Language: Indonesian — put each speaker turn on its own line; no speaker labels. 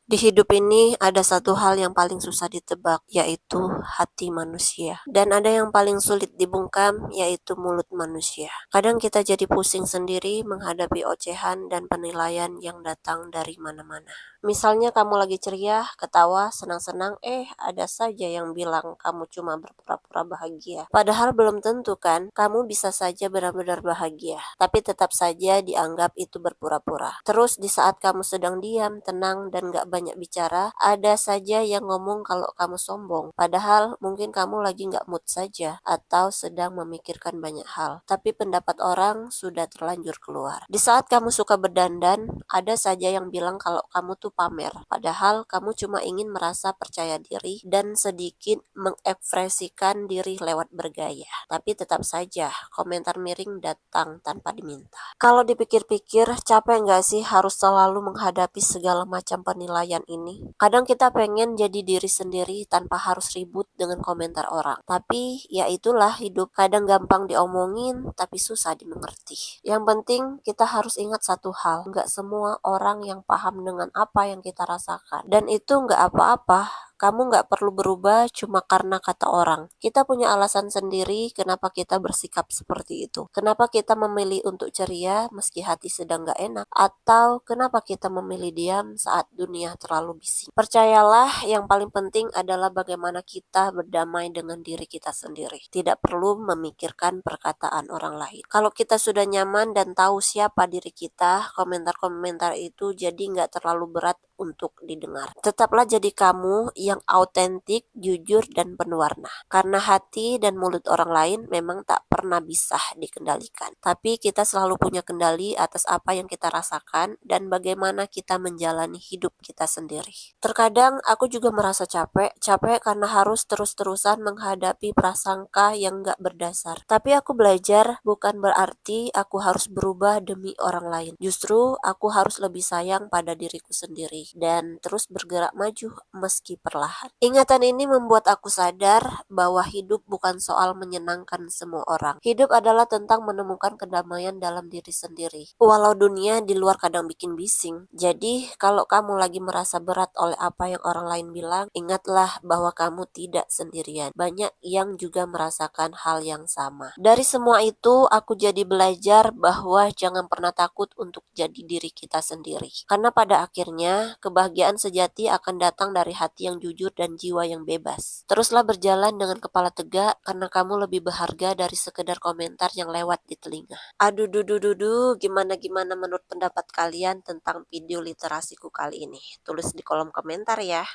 Di hidup ini ada satu hal yang paling susah ditebak, yaitu hati manusia. Dan ada yang paling sulit dibungkam, yaitu mulut manusia. Kadang kita jadi pusing sendiri menghadapi ocehan dan penilaian yang datang dari mana-mana. Misalnya kamu lagi ceria, ketawa, senang-senang, ada saja yang bilang kamu cuma berpura-pura bahagia. Padahal belum tentu kan, kamu bisa saja benar-benar bahagia. Tapi tetap saja dianggap itu berpura-pura. Terus di saat kamu sedang diam, tenang, dan gak banyak bicara, ada saja yang ngomong kalau kamu sombong. Padahal mungkin kamu lagi gak mood saja, atau sedang memikirkan banyak hal. Tapi pendapat orang sudah terlanjur keluar. Di saat kamu suka berdandan, ada saja yang bilang kalau kamu tuh pamer. Padahal kamu cuma ingin merasa percaya diri dan sedikit mengekspresikan diri lewat bergaya. Tapi tetap saja, komentar miring datang tanpa diminta. Kalau dipikir-pikir, capek nggak sih harus selalu menghadapi segala macam penilaian ini? Kadang kita pengen jadi diri sendiri tanpa harus ribut dengan komentar orang. Tapi ya itulah hidup, kadang gampang diomongin tapi susah dimengerti. Yang penting kita harus ingat satu hal, nggak semua orang yang paham dengan apa yang kita rasakan. Dan itu nggak apa-apa. Kamu nggak perlu berubah cuma karena kata orang. Kita punya alasan sendiri kenapa kita bersikap seperti itu. Kenapa kita memilih untuk ceria meski hati sedang nggak enak. Atau kenapa kita memilih diam saat dunia terlalu bising. Percayalah, yang paling penting adalah bagaimana kita berdamai dengan diri kita sendiri. Tidak perlu memikirkan perkataan orang lain. Kalau kita sudah nyaman dan tahu siapa diri kita, komentar-komentar itu jadi nggak terlalu berat untuk didengar. Tetaplah jadi kamu yang autentik, jujur, dan penuh warna. Karena hati dan mulut orang lain memang tak pernah bisa dikendalikan. Tapi kita selalu punya kendali atas apa yang kita rasakan dan bagaimana kita menjalani hidup kita sendiri. Terkadang aku juga merasa capek karena harus terus-terusan menghadapi prasangka yang gak berdasar. Tapi aku belajar bukan berarti aku harus berubah demi orang lain. Justru aku harus lebih sayang pada diriku sendiri dan terus bergerak maju meski perlahan. Ingatan ini membuat aku sadar bahwa hidup bukan soal menyenangkan semua orang. Hidup adalah tentang menemukan kedamaian dalam diri sendiri. Walau dunia di luar kadang bikin bising. Jadi, kalau kamu lagi merasa berat oleh apa yang orang lain bilang, ingatlah bahwa kamu tidak sendirian. Banyak yang juga merasakan hal yang sama. Dari semua itu, aku jadi belajar bahwa jangan pernah takut untuk jadi diri kita sendiri. Karena pada akhirnya, kebahagiaan sejati akan datang dari hati yang jujur dan jiwa yang bebas. Teruslah berjalan dengan kepala tegak karena kamu lebih berharga dari sekedar komentar yang lewat di telinga. Aduh, gimana menurut pendapat kalian tentang video literasiku kali ini? Tulis di kolom komentar ya.